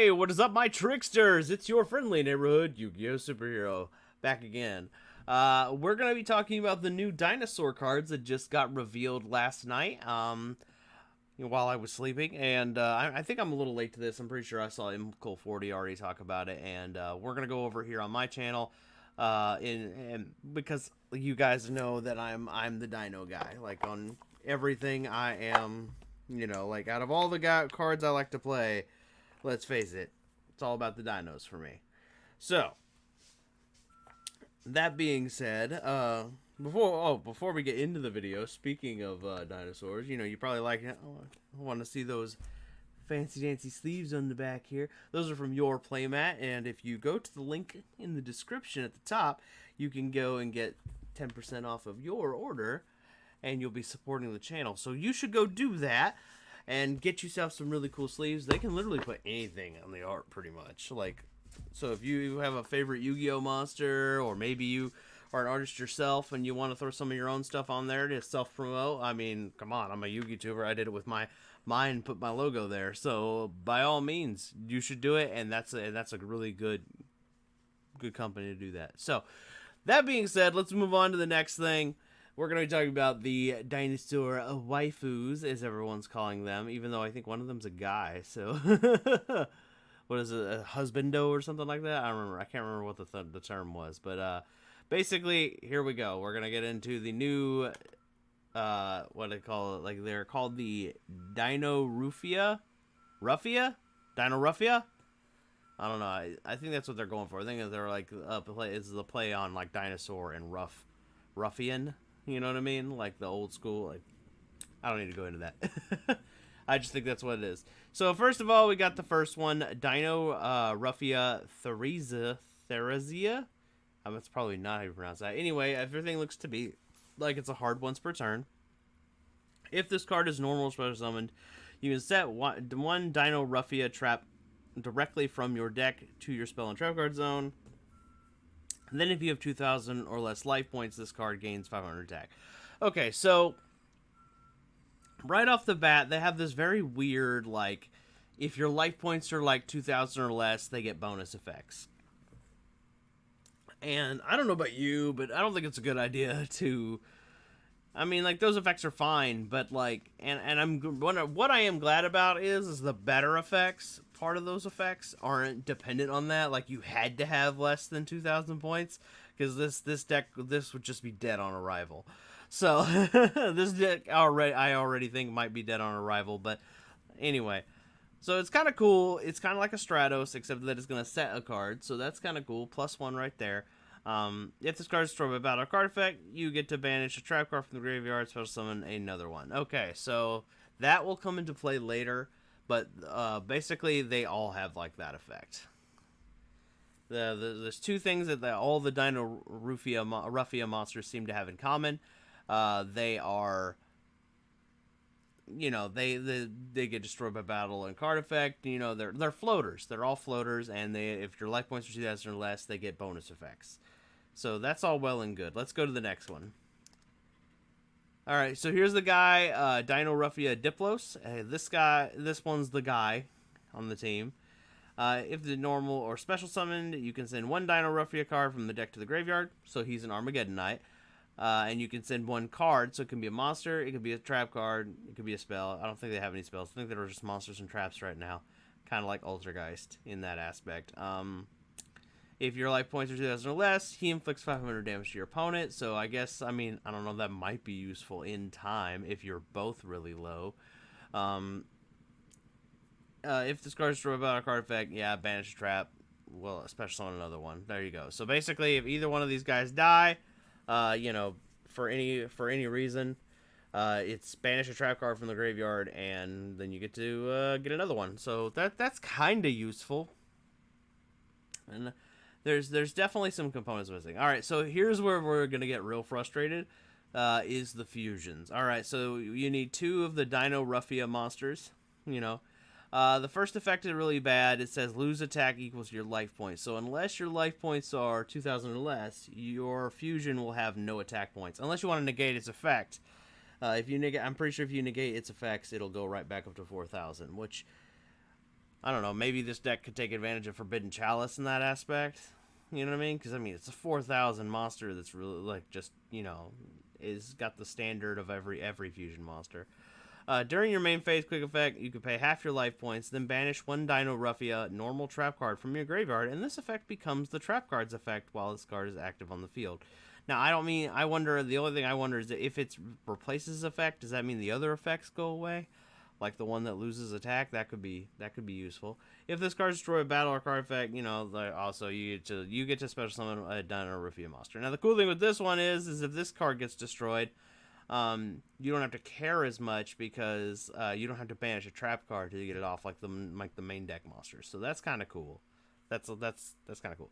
Hey, what is up, my tricksters? It's your friendly neighborhood Yu-Gi-Oh! Superhero back again. We're gonna be talking about the new Dinosaur cards that just got revealed last night. While I was sleeping, and I think I'm a little late to this. I'm pretty sure I saw MCole40 already talk about it, and we're gonna go over here on my channel, because you guys know that I'm the Dino guy. Like on everything, I am. Like out of all the cards I like to play. Let's face it, it's all about the dinos for me. So, that being said, before we get into the video, speaking of dinosaurs, you probably want to see those fancy dancy sleeves on the back here. Those are from Your Playmat, and if you go to the link in the description at the top, you can go and get 10% off of your order, and you'll be supporting the channel. So you should go do that and get yourself some really cool sleeves. They can literally put anything on the art, pretty much. So if you have a favorite Yu-Gi-Oh monster, or maybe you are an artist yourself and you want to throw some of your own stuff on there to self-promote, I mean, come on, I'm a Yu-Gi tuber. I did it with mine, put my logo there. So by all means, you should do it, and that's a really good company to do that. So that being said, let's move on to the next thing. We're going to be talking about the Dinosaur waifus, as everyone's calling them, even though I think one of them's a guy, so... What is it, a husbando or something like that? I can't remember what the term was, but basically, here we go. We're going to get into the new, what do they call it? Like, they're called the Dinoruffia? Dinoruffia? I don't know. I think that's what they're going for. I think that they're like, it's the play on, like, dinosaur and ruffian. You know what I mean? Like the old school. Like, I don't need to go into that. I just think that's what it is. So first of all, we got the first one, Dinoruffia Theresia. That's probably not how you pronounce that. Anyway, everything looks to be like it's a hard once per turn. If this card is normal special summoned, you can set one Dinoruffia trap directly from your deck to your spell and trap card zone. And then if you have 2,000 or less life points, this card gains 500 attack. Okay, so right off the bat, they have this very weird, like, if your life points are like 2,000 or less, they get bonus effects. And I don't know about you, but I don't think it's a good idea to... I mean, like, those effects are fine, but, like, what I am glad about is the better effects, part of those effects, aren't dependent on that. Like, you had to have less than 2,000 points, because this deck would just be dead on arrival. So, this deck I already think might be dead on arrival, but anyway. So, it's kind of cool. It's kind of like a Stratos, except that it's going to set a card, so that's kind of cool. +1 right there. If this card is destroyed by battle or card effect, you get to banish a trap card from the graveyard, special summon another one. Okay, so that will come into play later, but basically they all have like that effect. There's two things that all the Dinoruffia monsters seem to have in common. They are, they get destroyed by battle and card effect. They're floaters. They're all floaters, and if your life points are 2,000 or less, they get bonus effects. So that's all well and good. Let's go to the next one. Alright, so here's the guy, Dinoruffia Diplos. This one's the guy on the team. If the normal or special summoned, you can send one Dinoruffia card from the deck to the graveyard. So he's an Armageddon Knight. And you can send one card, so it can be a monster, it could be a trap card, it could be a spell. I don't think they have any spells. I think they're just monsters and traps right now. Kind of like Altergeist in that aspect. If your life points are 2,000 or less, he inflicts 500 damage to your opponent. So I guess, I don't know, that might be useful in time if you're both really low. If this card is destroyed by a card effect, yeah, banish a trap. Well, especially on another one. There you go. So basically, if either one of these guys die, for any reason, it's banish a trap card from the graveyard, and then you get to get another one. So that's kind of useful. And there's definitely some components missing. All right, so here's where we're gonna get real frustrated. Is the fusions. All right, so you need 2 of the Dinoruffia monsters. The first effect is really bad. It says lose attack equals your life points. So unless your life points are 2,000 or less, your fusion will have no attack points. Unless you want to negate its effect. I'm pretty sure if you negate its effects, it'll go right back up to 4,000, which I don't know, maybe this deck could take advantage of Forbidden Chalice in that aspect. You know what I mean? Because, I mean, it's a 4,000 monster that's really, like, just, you know, is got the standard of every fusion monster. During your main phase quick effect, you can pay half your life points, then banish one Dinoruffia normal trap card from your graveyard, and this effect becomes the trap card's effect while this card is active on the field. Now, I wonder, the only thing I wonder is that if it replaces effect, does that mean the other effects go away? Like the one that loses attack, that could be useful. If this card destroys a battle or card effect, you know, also you get to special summon a Dinoruffia monster. Now the cool thing with this one is if this card gets destroyed, you don't have to care as much because you don't have to banish a trap card to get it off like the main deck monsters. So that's kind of cool. That's kind of cool.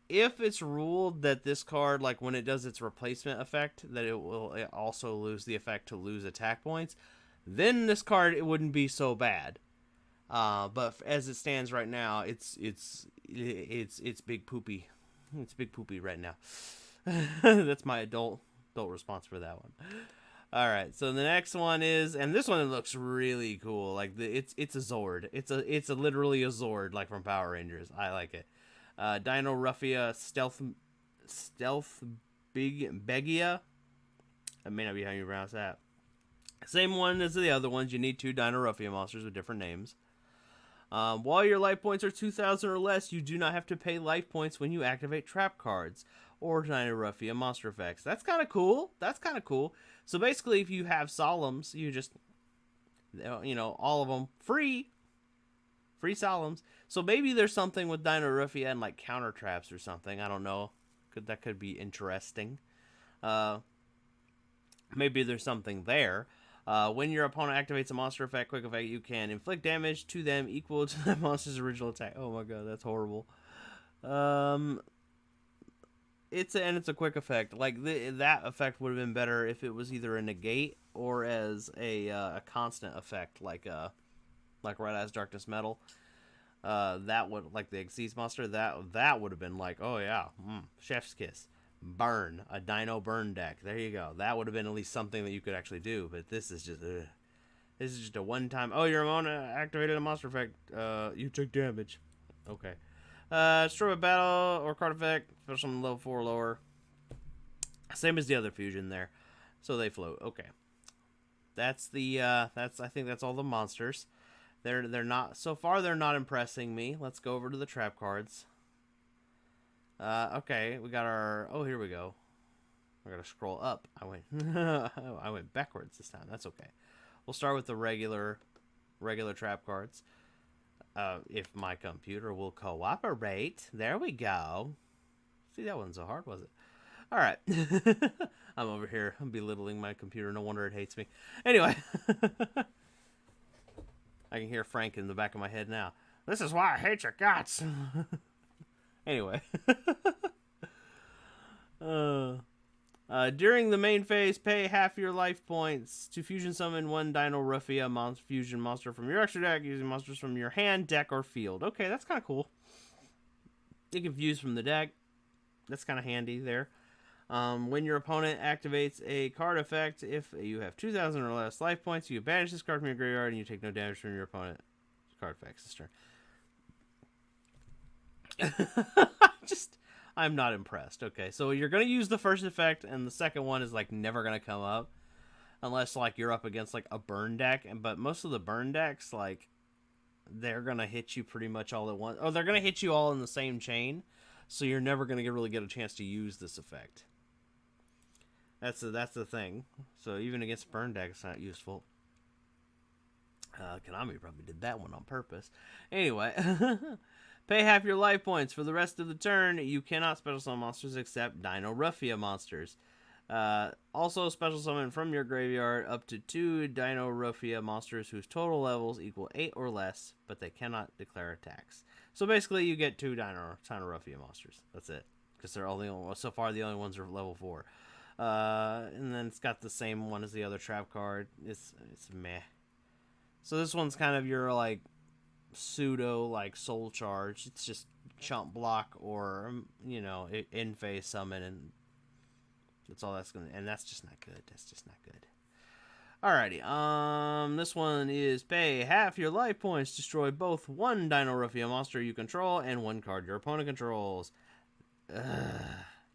If it's ruled that this card, like when it does its replacement effect, that it will also lose the effect to lose attack points, then this card, it wouldn't be so bad. But as it stands right now, it's big poopy. It's big poopy right now. That's my adult response for that one. All right, so the next one is, and this one looks really cool. Like it's a Zord. It's literally a Zord, like from Power Rangers. I like it. Dinoruffia Stealth Begia. That may not be how you pronounce that. Same one as the other ones. You need 2 Dinoruffia monsters with different names. While your life points are 2,000 or less, you do not have to pay life points when you activate trap cards or Dinoruffia monster effects. That's kind of cool. So basically, if you have Solemns, you just, you know, all of them free Solemns. So maybe there's something with Dinoruffia and like counter traps or something. I don't know. That could be interesting. Maybe there's something there. When your opponent activates a monster effect, quick effect, you can inflict damage to them equal to the monster's original attack. Oh my god, that's horrible. It's a quick effect. Like that effect would have been better if it was either a negate or as a constant effect, like Red Eyes Darkness Metal. That would, like the Xyz monster. That would have been like, oh yeah, chef's kiss. Burn, a Dino burn deck. There you go. That would have been at least something that you could actually do. But this is just a one-time. Oh, your opponent activated a monster effect. You took damage. Okay. Destroy a battle or card effect, special on level 4 or lower. Same as the other fusion there. So they float. Okay. That's I think that's all the monsters. They're not so far. They're not impressing me. Let's go over to the trap cards. Okay, we got our. Oh, here we go. I gotta scroll up. I went backwards this time. That's okay. We'll start with the regular trap cards. If my computer will cooperate. There we go. See, that wasn't so hard, was it? All right. I'm over here. I'm belittling my computer. No wonder it hates me. Anyway. I can hear Frank in the back of my head now. This is why I hate your guts. Anyway. During the main phase, pay half your life points to fusion summon one Dinoruffia fusion monster from your extra deck using monsters from your hand, deck, or field. Okay, that's kind of cool. You can fuse from the deck. That's kind of handy there. When your opponent activates a card effect, if you have 2,000 or less life points, you banish this card from your graveyard and you take no damage from your opponent. Card effects this turn. I'm not impressed. Okay, so you're going to use the first effect, and the second one is, like, never going to come up. Unless, like, you're up against, like, a burn deck. But most of the burn decks, like, they're going to hit you pretty much all at once. Or they're going to hit you all in the same chain. So you're never going to really get a chance to use this effect. That's the thing. So even against burn deck, it's not useful. Konami probably did that one on purpose. Anyway, pay half your life points for the rest of the turn. You cannot special summon monsters except Dinoruffia monsters. Also special summon from your graveyard up to 2 Dinoruffia monsters whose total levels equal 8 or less, but they cannot declare attacks. So basically, you get 2 Dinoruffia monsters. That's it, because they're so far the only ones are level 4. And then it's got the same one as the other trap card. It's meh. So this one's kind of your like pseudo like soul charge. It's just chump block or you know in phase summon, and that's all that's gonna. And that's just not good. Alrighty, this one is pay half your life points, destroy both one Dinoruffia monster you control and one card your opponent controls. Ugh.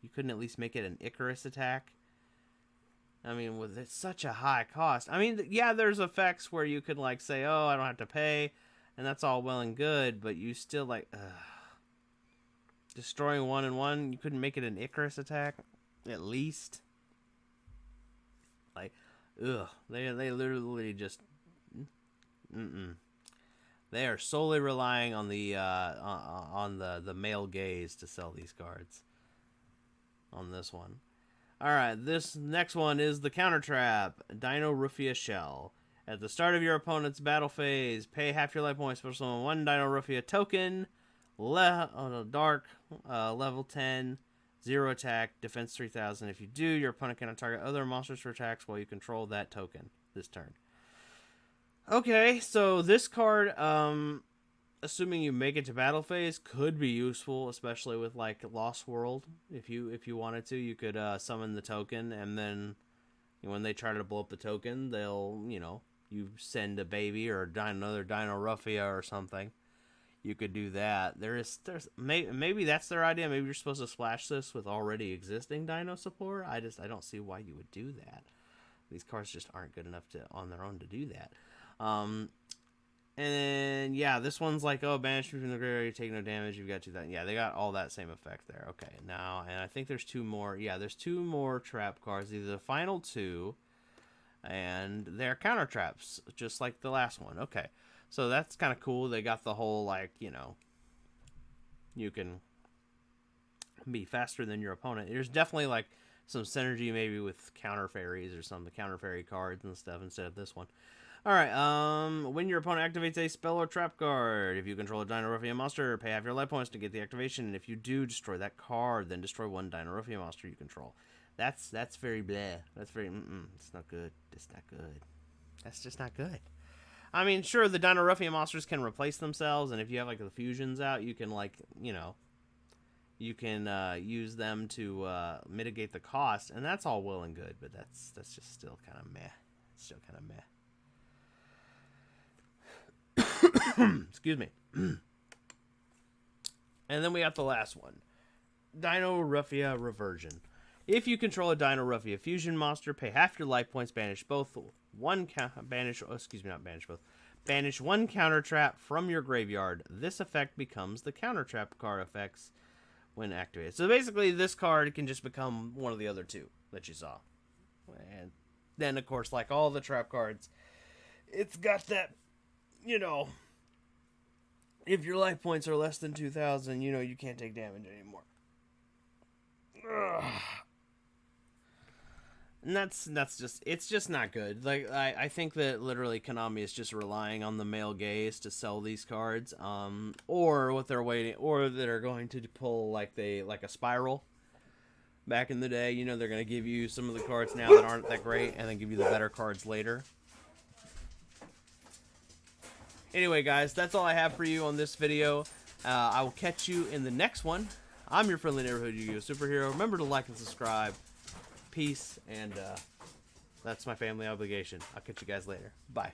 You couldn't at least make it an Icarus attack? I mean, with it's such a high cost. I mean, yeah, there's effects where you could, like, say, oh, I don't have to pay, and that's all well and good, but you still, like, destroying 1 and 1, you couldn't make it an Icarus attack? At least? Like, ugh. They literally just... They are solely relying on the male gaze to sell these cards. On this one. Alright, this next one is the Counter Trap, Dinoruffia Shell. At the start of your opponent's battle phase, pay half your life points, special summon one Dinoruffia token, dark, level 10, 0 attack, defense 3000. If you do, your opponent cannot target other monsters for attacks while you control that token this turn. Okay, so this card, assuming you make it to battle phase, could be useful, especially with, like, Lost World. If you wanted to, you could summon the token, and then when they try to blow up the token, they'll, you send a baby or another Dinoruffia or something. You could do that. There's maybe that's their idea. Maybe you're supposed to splash this with already existing Dino support. I don't see why you would do that. These cards just aren't good enough on their own to do that. And then, yeah, this one's like, oh, banish from the graveyard, you take no damage, you've got 2,000. Yeah, they got all that same effect there. Okay, now, and I think there's 2 more. Yeah, there's 2 more trap cards, either the final 2, and they're counter traps, just like the last one. Okay, so that's kind of cool. They got the whole, like, you can be faster than your opponent. There's definitely, like, some synergy maybe with counter fairies or some of the counter fairy cards and stuff instead of this one. Alright, when your opponent activates a spell or trap card, if you control a Dinoruffia monster, pay half your life points to get the activation, and if you do, destroy that card, then destroy one Dinoruffia monster you control. That's very bleh. That's very, it's not good. It's not good. That's just not good. I mean, sure, the Dinoruffia monsters can replace themselves, and if you have, like, the fusions out, you can, like, you can use them to mitigate the cost, and that's all well and good, but that's just still kind of meh. It's still kind of meh. Excuse me. And then we got the last one. Dinoruffia Reversion. If you control a Dinoruffia fusion monster, pay half your life points, banish one counter trap from your graveyard. This effect becomes the counter trap card effects when activated. So basically this card can just become one of the other 2 that you saw. And then, of course, like all the trap cards, it's got that, if your life points are less than 2,000, you can't take damage anymore. Ugh. And that's just, it's just not good. Like, I think that literally Konami is just relying on the male gaze to sell these cards, or what they're waiting, or that are going to pull like a spiral. Back in the day, they're going to give you some of the cards now that aren't that great, and then give you the better cards later. Anyway, guys, that's all I have for you on this video. I will catch you in the next one. I'm your friendly neighborhood Yu-Gi-Oh! Superhero. Remember to like and subscribe. Peace, and that's my family obligation. I'll catch you guys later. Bye.